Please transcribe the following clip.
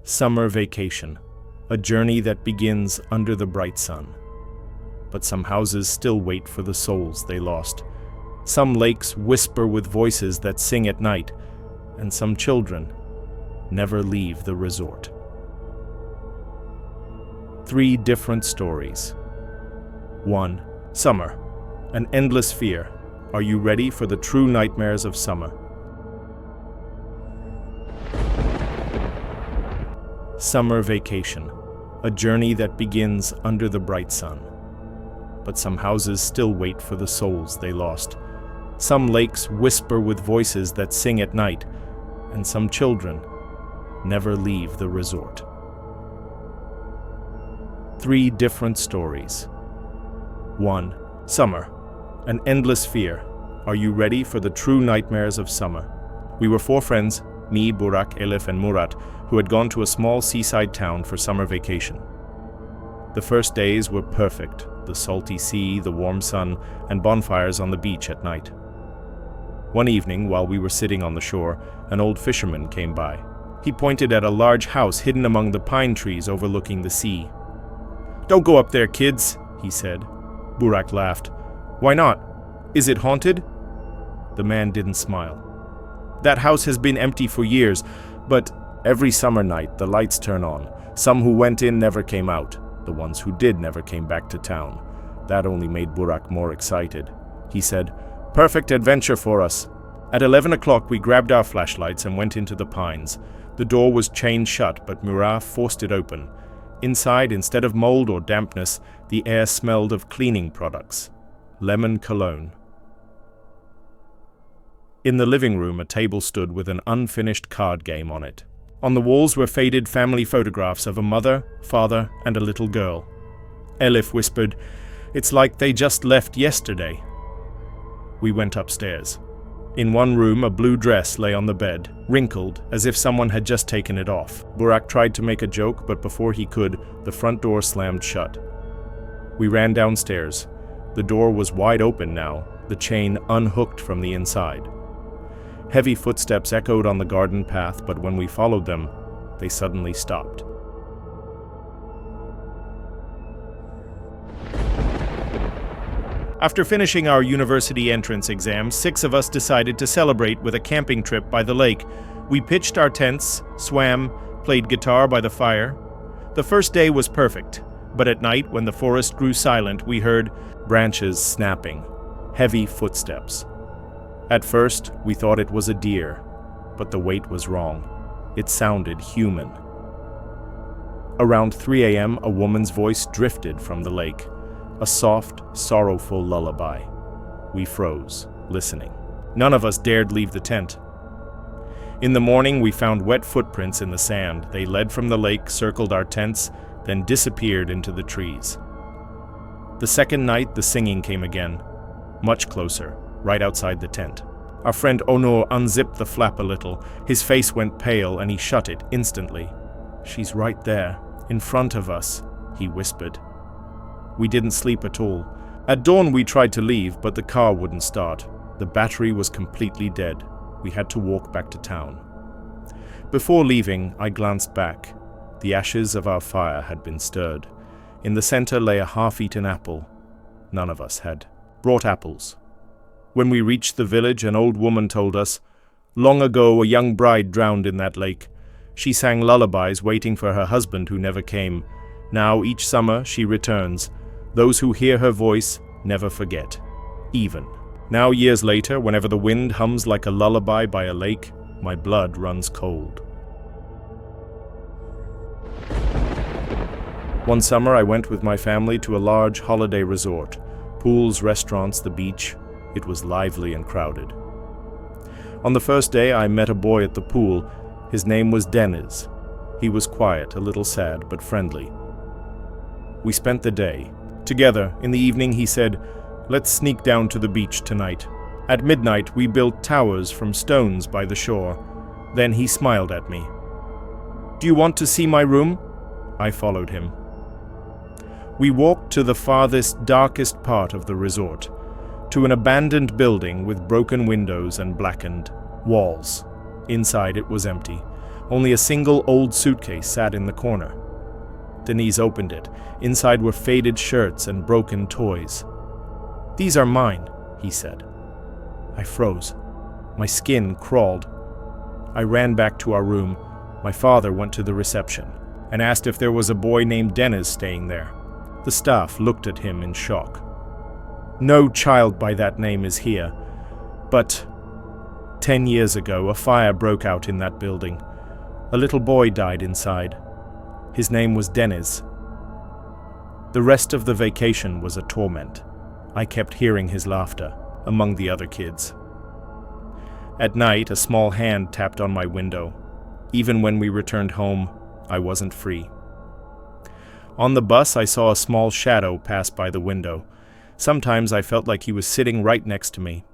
Summer vacation, a journey that begins under the bright sun. But some houses still wait for the souls they lost. Some lakes whisper with voices that sing at night, and some children never leave the resort. 3 different stories. 1. Summer, an endless fear. Are you ready for the true nightmares of summer? Summer vacation, a journey that begins under the bright sun. But some houses still wait for the souls they lost. Some lakes whisper with voices that sing at night, and some children never leave the resort. 3 different stories. 1. Summer, an endless fear. Are you ready for the true nightmares of summer? We were 4 friends, me, Burak, Elif, and Murat, who had gone to a small seaside town for summer vacation. The first days were perfect, the salty sea, the warm sun, and bonfires on the beach at night. One evening, while we were sitting on the shore, an old fisherman came by. He pointed at a large house hidden among the pine trees overlooking the sea. "Don't go up there, kids," he said. Burak laughed. "Why not? Is it haunted?" The man didn't smile. "That house has been empty for years, but every summer night the lights turn on. Some who went in never came out. The ones who did never came back to town." That only made Burak more excited. He said, "Perfect adventure for us." At 11 o'clock we grabbed our flashlights and went into the pines. The door was chained shut, but Murat forced it open. Inside, instead of mold or dampness, the air smelled of cleaning products. Lemon cologne. In the living room, a table stood with an unfinished card game on it. On the walls were faded family photographs of a mother, father, and a little girl. Elif whispered, "It's like they just left yesterday." We went upstairs. In one room, a blue dress lay on the bed, wrinkled, as if someone had just taken it off. Burak tried to make a joke, but before he could, the front door slammed shut. We ran downstairs. The door was wide open now, the chain unhooked from the inside. Heavy footsteps echoed on the garden path, but when we followed them, they suddenly stopped. After finishing our university entrance exams, 6 of us decided to celebrate with a camping trip by the lake. We pitched our tents, swam, played guitar by the fire. The first day was perfect, but at night, when the forest grew silent, we heard branches snapping, heavy footsteps. At first, we thought it was a deer, but the weight was wrong. It sounded human. Around 3 a.m., a woman's voice drifted from the lake. A soft, sorrowful lullaby. We froze, listening. None of us dared leave the tent. In the morning, we found wet footprints in the sand. They led from the lake, circled our tents, then disappeared into the trees. The second night, the singing came again, much closer, right outside the tent. Our friend Onur unzipped the flap a little. His face went pale, and he shut it instantly. "She's right there, in front of us," he whispered. We didn't sleep at all. At dawn we tried to leave, but the car wouldn't start. The battery was completely dead. We had to walk back to town. Before leaving, I glanced back. The ashes of our fire had been stirred. In the center lay a half-eaten apple. None of us had brought apples. When we reached the village, an old woman told us, "Long ago a young bride drowned in that lake. She sang lullabies waiting for her husband who never came. Now each summer she returns. Those who hear her voice never forget, even." Now, years later, whenever the wind hums like a lullaby by a lake, my blood runs cold. One summer, I went with my family to a large holiday resort. Pools, restaurants, the beach. It was lively and crowded. On the first day, I met a boy at the pool. His name was Deniz. He was quiet, a little sad, but friendly. We spent the day together. In the evening, he said, "Let's sneak down to the beach tonight." At midnight, we built towers from stones by the shore. Then he smiled at me. "Do you want to see my room?" I followed him. We walked to the farthest, darkest part of the resort, to an abandoned building with broken windows and blackened walls. Inside it was empty. Only a single old suitcase sat in the corner. Denise opened it. Inside were faded shirts and broken toys. "These are mine," he said. I froze. My skin crawled. I ran back to our room. My father went to the reception and asked if there was a boy named Dennis staying there. The staff looked at him in shock. "No child by that name is here. But 10 years ago, a fire broke out in that building. A little boy died inside. His name was Dennis." The rest of the vacation was a torment. I kept hearing his laughter among the other kids. At night, a small hand tapped on my window. Even when we returned home, I wasn't free. On the bus, I saw a small shadow pass by the window. Sometimes I felt like he was sitting right next to me.